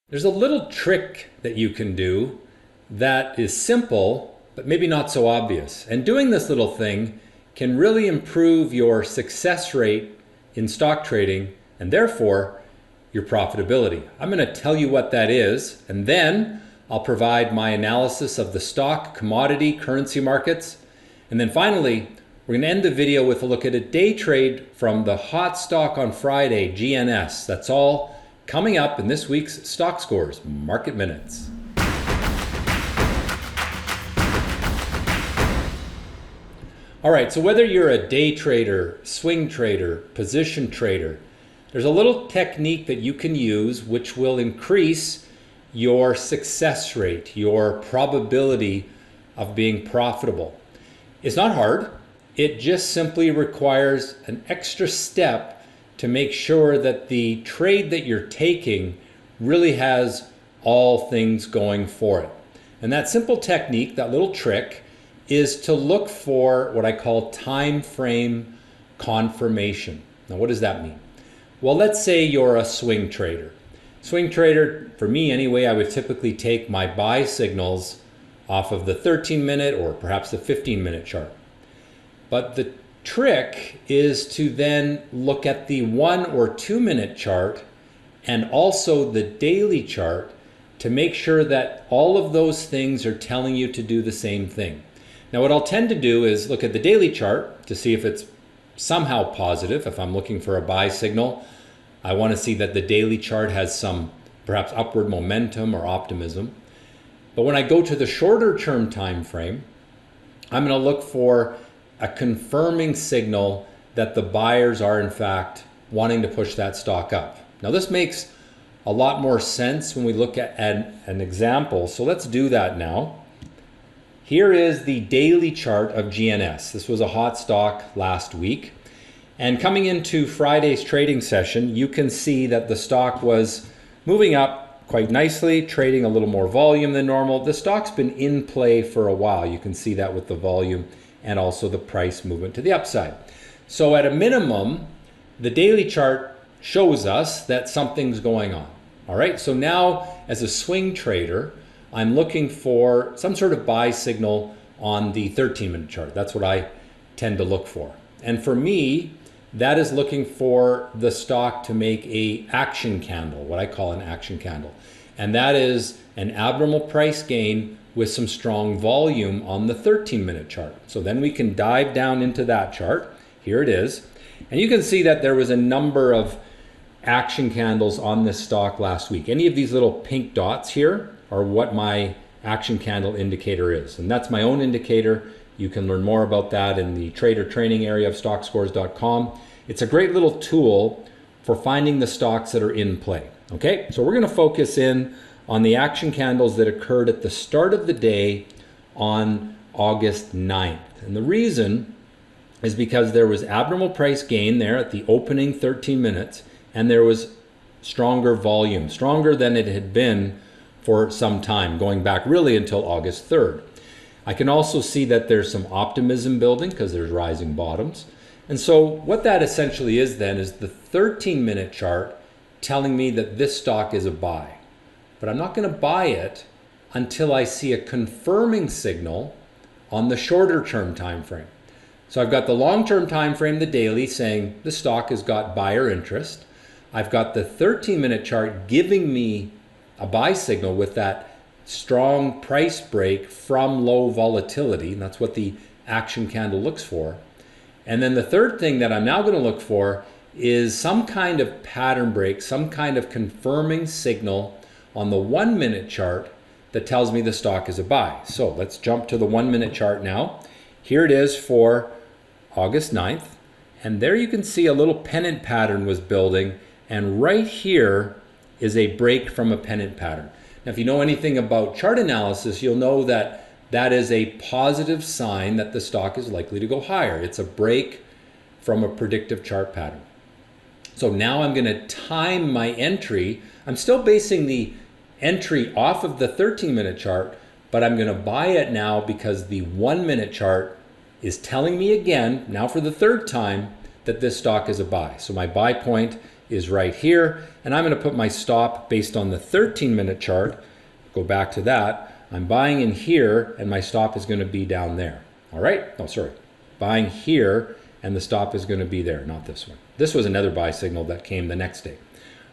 There's a little trick that you can do that is simple, but maybe not so obvious. And doing this little thing can really improve your success rate in stock trading and therefore your profitability. I'm going to tell you what that is, and then I'll provide my analysis of the stock, commodity, currency markets. And then finally, we're going to end the video with a look at a day trade from the hot stock on Friday, GNS. That's all coming up in this week's Stockscores Market Minutes. All right, so whether you're a day trader, swing trader, position trader, there's a little technique that you can use which will increase your success rate, your probability of being profitable. It's not hard. It just simply requires an extra step to make sure that the trade that you're taking really has all things going for it. And that simple technique, that little trick, is to look for what I call time frame confirmation. Now, what does that mean? Well, let's say you're a swing trader. Swing trader, for me anyway, I would typically take my buy signals off of the 13-minute or perhaps the 15-minute chart. But the trick is to then look at the 1 or 2-minute chart and also the daily chart to make sure that all of those things are telling you to do the same thing. Now, what I'll tend to do is look at the daily chart to see if it's somehow positive. If I'm looking for a buy signal, I want to see that the daily chart has some perhaps upward momentum or optimism. But when I go to the shorter term time frame, I'm going to look for a confirming signal that the buyers are in fact wanting to push that stock up. Now, this makes a lot more sense when we look at an example. So let's do that now. Here is the daily chart of GNS. This was a hot stock last week. And coming into Friday's trading session, you can see that the stock was moving up quite nicely, trading a little more volume than normal. The stock's been in play for a while. You can see that with the volume and also the price movement to the upside. So at a minimum, the daily chart shows us that something's going on. All right, so now as a swing trader, I'm looking for some sort of buy signal on the 13-minute chart. That's what I tend to look for. And for me, that is looking for the stock to make a action candle, what I call an action candle. And that is an abnormal price gain with some strong volume on the 13-minute chart. So then we can dive down into that chart. Here it is. And you can see that there was a number of action candles on this stock last week. Any of these little pink dots here are what my action candle indicator is. And that's my own indicator. You can learn more about that in the trader training area of stockscores.com. It's a great little tool for finding the stocks that are in play. Okay, so we're going to focus in on the action candles that occurred at the start of the day on August 9th. And the reason is because there was abnormal price gain there at the opening 13 minutes, and there was stronger volume, stronger than it had been for some time, going back really until August 3rd. I can also see that there's some optimism building because there's rising bottoms. And so what that essentially is then is the 13-minute chart telling me that this stock is a buy. But I'm not going to buy it until I see a confirming signal on the shorter term time frame. So I've got the long-term time frame, the daily, saying the stock has got buyer interest. I've got the 13-minute chart giving me a buy signal with that strong price break from low volatility. And that's what the action candle looks for. And then the third thing that I'm now going to look for is some kind of pattern break, some kind of confirming signal on the 1-minute chart that tells me the stock is a buy. So let's jump to the 1-minute chart now. Here it is for August 9th. And there you can see a little pennant pattern was building. And right here is a break from a pennant pattern. Now, if you know anything about chart analysis, you'll know that that is a positive sign that the stock is likely to go higher. It's a break from a predictive chart pattern. So now I'm going to time my entry. I'm still basing the entry off of the 13-minute chart, but I'm going to buy it now because the 1-minute chart is telling me again, now for the third time, that this stock is a buy. So my buy point is right here. And I'm going to put my stop based on the 13-minute chart. Go back to that. I'm buying in here, and my stop is going to be down there. All right? No, sorry. Buying here, and the stop is going to be there, not this one. This was another buy signal that came the next day.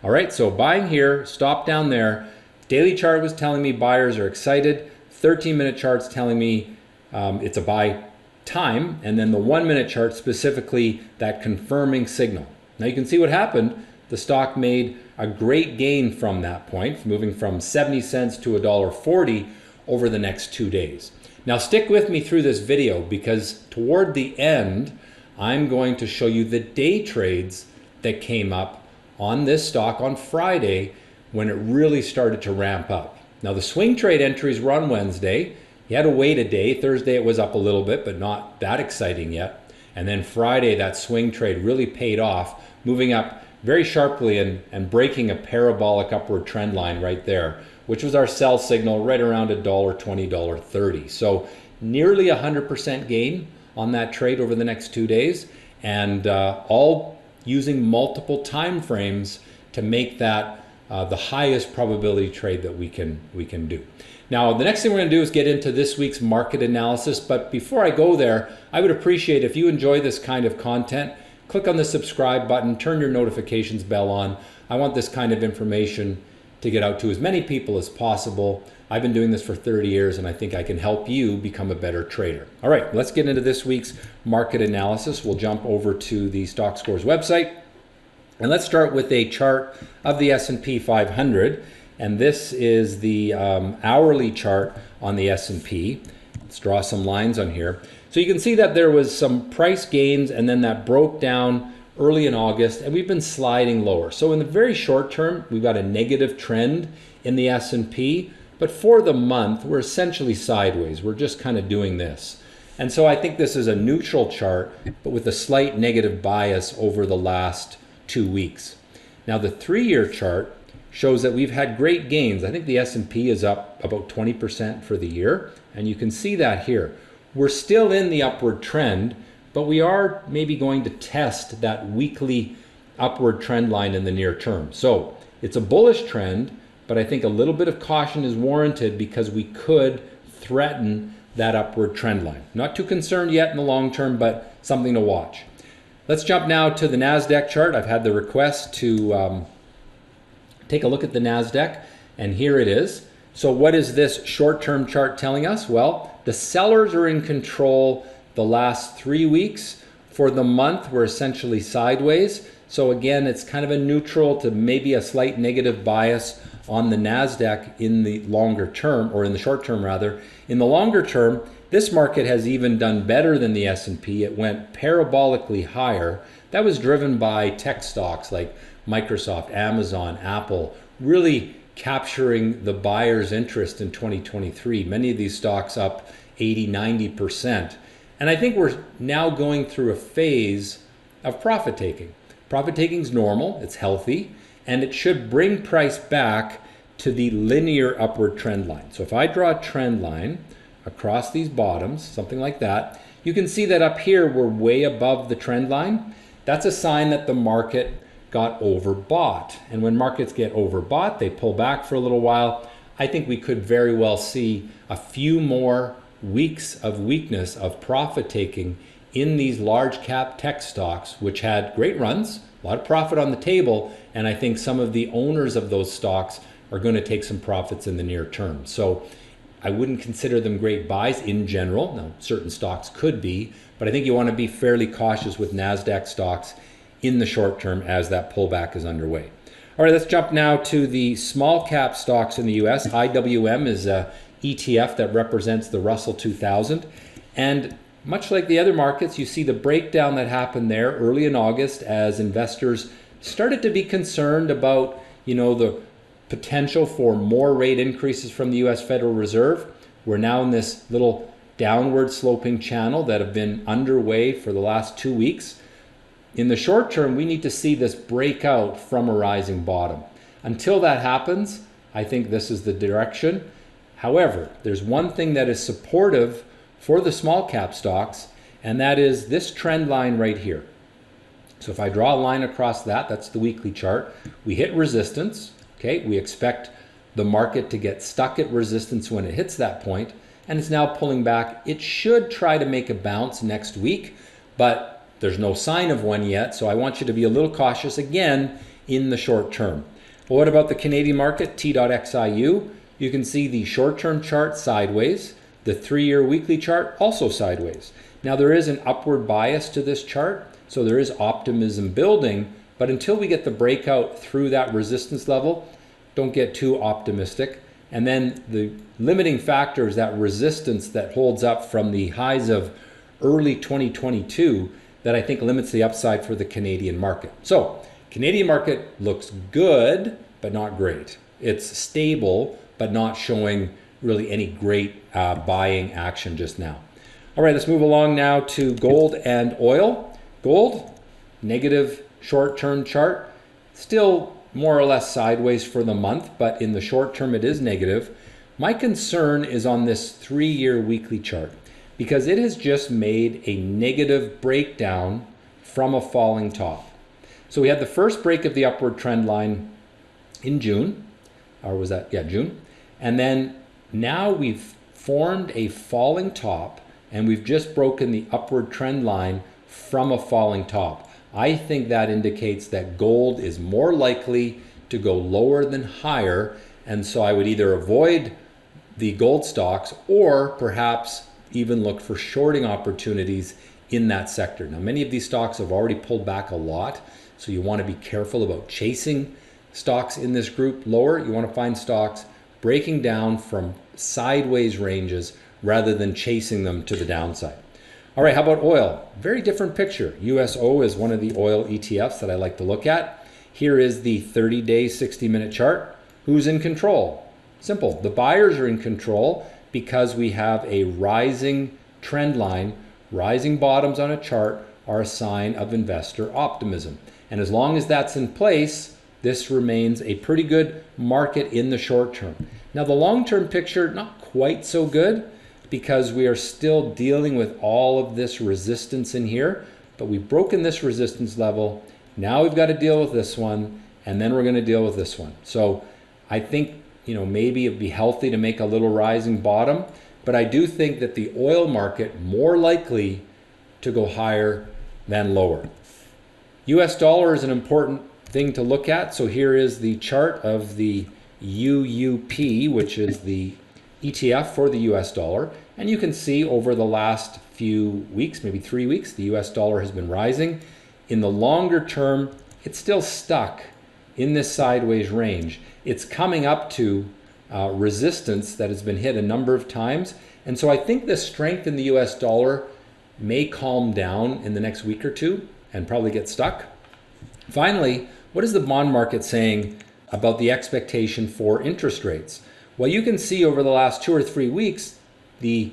All right, so buying here, stop down there. Daily chart was telling me buyers are excited. 13-minute chart's telling me it's a buy time, and then the 1-minute chart specifically that confirming signal. Now you can see what happened. The stock made a great gain from that point, moving from 70 cents to $1.40 over the next 2 days. Now stick with me through this video, because toward the end, I'm going to show you the day trades that came up on this stock on Friday when it really started to ramp up. Now the swing trade entries were on Wednesday. You had to wait a day. Thursday it was up a little bit, but not that exciting yet. And then Friday, that swing trade really paid off, moving up very sharply and breaking a parabolic upward trend line right there, which was our sell signal right around $1.20, $1.30. So nearly 100% gain on that trade over the next 2 days, and all using multiple time frames to make that the highest probability trade that we can do. Now, the next thing we're going to do is get into this week's market analysis, but before I go there, I would appreciate if you enjoy this kind of content, click on the subscribe button, turn your notifications bell on. I want this kind of information to get out to as many people as possible. I've been doing this for 30 years, and I think I can help you become a better trader. All right, let's get into this week's market analysis. We'll jump over to the Stockscores website, and let's start with a chart of the S&P 500, and this is the hourly chart on the S&P. Let's draw some lines on here. So you can see that there was some price gains, and then that broke down early in August, and we've been sliding lower. So in the very short term, we've got a negative trend in the S&P, but for the month, we're essentially sideways. We're just kind of doing this. And so I think this is a neutral chart, but with a slight negative bias over the last 2 weeks. Now the 3-year chart shows that we've had great gains. I think the S&P is up about 20% for the year, and you can see that here. We're still in the upward trend, but we are maybe going to test that weekly upward trend line in the near term. So it's a bullish trend, but I think a little bit of caution is warranted because we could threaten that upward trend line. Not too concerned yet in the long term, but something to watch. Let's jump now to the NASDAQ chart. I've had the request to take a look at the NASDAQ, and here it is. So what is this short-term chart telling us? Well, the sellers are in control the last 3 weeks. For the month, we're essentially sideways. So again, it's kind of a neutral to maybe a slight negative bias on the NASDAQ in the longer term, or in the short term rather. In the longer term, this market has even done better than the S&P. It went parabolically higher. That was driven by tech stocks like Microsoft, Amazon, Apple, really capturing the buyer's interest in 2023. Many of these stocks up 80, 90%. And I think we're now going through a phase of profit taking. Profit taking is normal, it's healthy, and it should bring price back to the linear upward trend line. So if I draw a trend line across these bottoms, something like that, you can see that up here we're way above the trend line. That's a sign that the market got overbought. And when markets get overbought, they pull back for a little while. I think we could very well see a few more weeks of weakness of profit taking in these large cap tech stocks, which had great runs, a lot of profit on the table, and I think some of the owners of those stocks are going to take some profits in the near term. So I wouldn't consider them great buys in general. Now, certain stocks could be, but I think you want to be fairly cautious with NASDAQ stocks in the short term as that pullback is underway. All right, let's jump now to the small cap stocks in the US. IWM is a ETF that represents the Russell 2000. And much like the other markets, you see the breakdown that happened there early in August as investors started to be concerned about, the potential for more rate increases from the US Federal Reserve. We're now in this little downward sloping channel that have been underway for the last 2 weeks. In the short term, we need to see this break out from a rising bottom. Until that happens, I think this is the direction. However, there's one thing that is supportive for the small cap stocks, and that is this trend line right here. So if I draw a line across that, that's the weekly chart. We hit resistance, okay? We expect the market to get stuck at resistance when it hits that point, and it's now pulling back. It should try to make a bounce next week, but there's no sign of one yet, so I want you to be a little cautious again in the short term. Well, what about the Canadian market, T.XIU? You can see the short-term chart sideways, the 3-year weekly chart also sideways. Now there is an upward bias to this chart, so there is optimism building, but until we get the breakout through that resistance level, don't get too optimistic. And then the limiting factor is that resistance that holds up from the highs of early 2022 that I think limits the upside for the Canadian market. So Canadian market looks good, but not great. It's stable, but not showing really any great buying action just now. All right, let's move along now to gold and oil. Gold, negative short-term chart, still more or less sideways for the month, but in the short term it is negative. My concern is on this 3-year weekly chart because it has just made a negative breakdown from a falling top. So we had the first break of the upward trend line in June, or was that, yeah, June. And then now we've formed a falling top and we've just broken the upward trend line from a falling top. I think that indicates that gold is more likely to go lower than higher, and so I would either avoid the gold stocks or perhaps even look for shorting opportunities in that sector. Now, many of these stocks have already pulled back a lot, so you want to be careful about chasing stocks in this group lower. You want to find stocks breaking down from sideways ranges rather than chasing them to the downside. All right, how about oil? Very different picture. USO is one of the oil ETFs that I like to look at. Here is the 30-day, 60-minute chart. Who's in control? Simple. The buyers are in control because we have a rising trend line. Rising bottoms on a chart are a sign of investor optimism. And as long as that's in place, this remains a pretty good market in the short term. Now, the long-term picture, not quite so good, because we are still dealing with all of this resistance in here, but we've broken this resistance level. Now we've got to deal with this one, and then we're going to deal with this one. So I think, maybe it'd be healthy to make a little rising bottom, but I do think that the oil market more likely to go higher than lower. US dollar is an important thing to look at. So here is the chart of the UUP, which is the ETF for the US dollar. And you can see over the last few weeks, maybe 3 weeks, the US dollar has been rising. In the longer term, it's still stuck in this sideways range. It's coming up to resistance that has been hit a number of times. And so I think the strength in the US dollar may calm down in the next week or two and probably get stuck. Finally, what is the bond market saying about the expectation for interest rates? Well, you can see over the last 2 or 3 weeks, the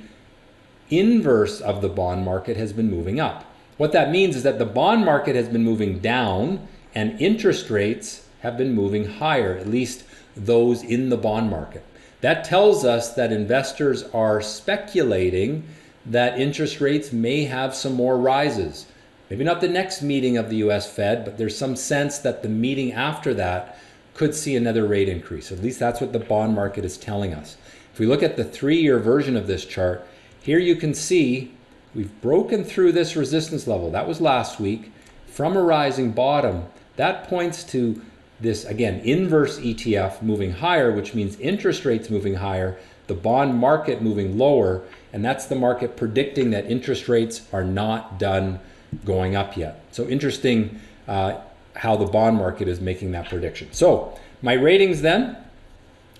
inverse of the bond market has been moving up. What that means is that the bond market has been moving down and interest rates have been moving higher, at least those in the bond market. That tells us that investors are speculating that interest rates may have some more rises. Maybe not the next meeting of the US Fed, but there's some sense that the meeting after that could see another rate increase. At least that's what the bond market is telling us. If we look at the 3-year version of this chart, here you can see we've broken through this resistance level. That was last week from a rising bottom. That points to this, again, inverse ETF moving higher, which means interest rates moving higher, the bond market moving lower, and that's the market predicting that interest rates are not done going up yet. So interesting how the bond market is making that prediction. So my ratings then,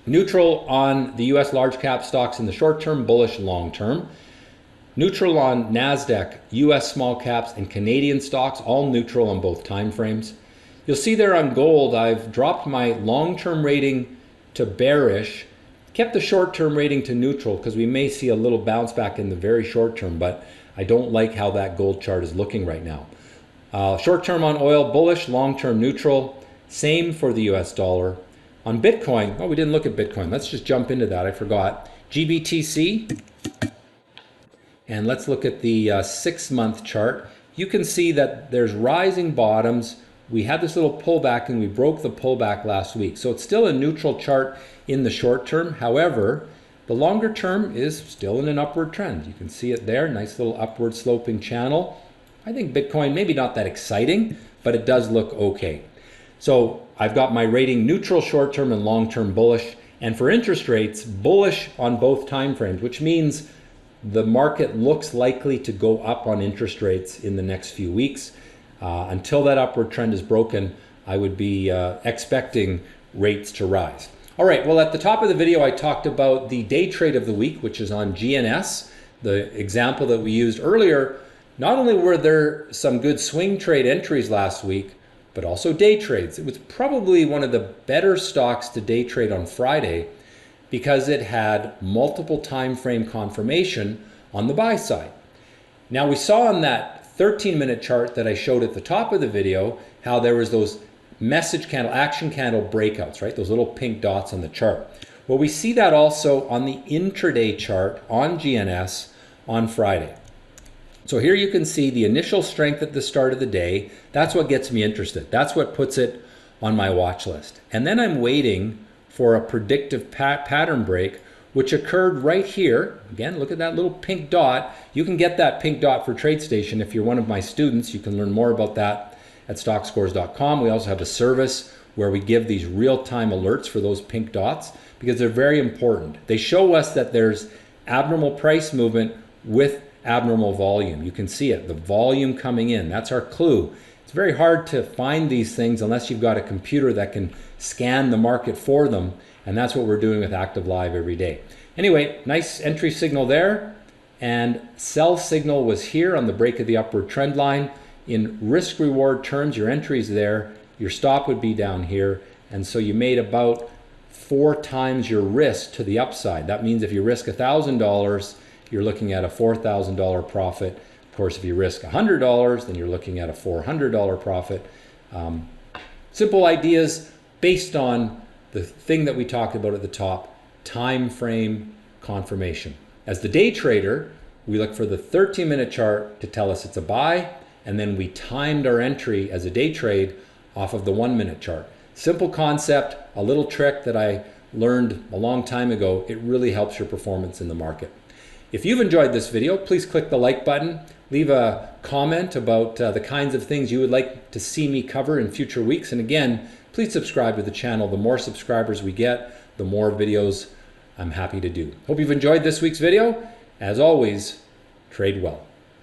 neutral on the US large cap stocks in the short term, bullish long term. Neutral on NASDAQ, US small caps, and Canadian stocks, all neutral on both time frames. You'll see there on gold, I've dropped my long-term rating to bearish, kept the short-term rating to neutral because we may see a little bounce back in the very short term, but I don't like how that gold chart is looking right now. Short-term on oil, bullish, long-term neutral. Same for the US dollar. On Bitcoin, oh, we didn't look at Bitcoin. Let's just jump into that. I forgot. GBTC. And let's look at the 6-month chart. you can see that there's rising bottoms. We had this little pullback and we broke the pullback last week. So it's still a neutral chart in the short term. However, the longer term is still in an upward trend. You can see it there, nice little upward sloping channel. I think Bitcoin, maybe not that exciting, but it does look okay. So I've got my rating neutral short term and long term bullish. And for interest rates, bullish on both time frames, which means the market looks likely to go up on interest rates in the next few weeks. Until that upward trend is broken, I would be expecting rates to rise. All right, well, at the top of the video, I talked about the day trade of the week, which is on GNS, the example that we used earlier. Not only were there some good swing trade entries last week, but also day trades. It was probably one of the better stocks to day trade on Friday because it had multiple time frame confirmation on the buy side. Now we saw on that 13-minute chart that I showed at the top of the video how there was those message candle, action candle breakouts, right? Those little pink dots on the chart. Well, we see that also on the intraday chart on GNS on Friday. So here you can see the initial strength at the start of the day. That's what gets me interested. That's what puts it on my watch list. And then I'm waiting for a predictive pattern break, which occurred right here. Again, look at that little pink dot. You can get that pink dot for TradeStation if you're one of my students. You can learn more about that at Stockscores.com. We also have a service where we give these real-time alerts for those pink dots because they're very important. They show us that there's abnormal price movement with abnormal volume. You can see it, the volume coming in. That's our clue. It's very hard to find these things unless you've got a computer that can scan the market for them, and that's what we're doing with Active Live every day. Anyway, nice entry signal there, and sell signal was here on the break of the upward trend line. In risk reward terms, your entry's there, your stop would be down here, and so you made about 4 times your risk to the upside. That means if you risk $1,000, you're looking at a $4,000 profit. Of course, if you risk $100, then you're looking at a $400 profit. Simple ideas based on the thing that we talked about at the top, time frame confirmation. As the day trader, we look for the 13-minute chart to tell us it's a buy, and then we timed our entry as a day trade off of the 1-minute chart. Simple concept, a little trick that I learned a long time ago. It really helps your performance in the market. If you've enjoyed this video, please click the like button. Leave a comment about the kinds of things you would like to see me cover in future weeks. And again, please subscribe to the channel. The more subscribers we get, the more videos I'm happy to do. Hope you've enjoyed this week's video. As always, trade well.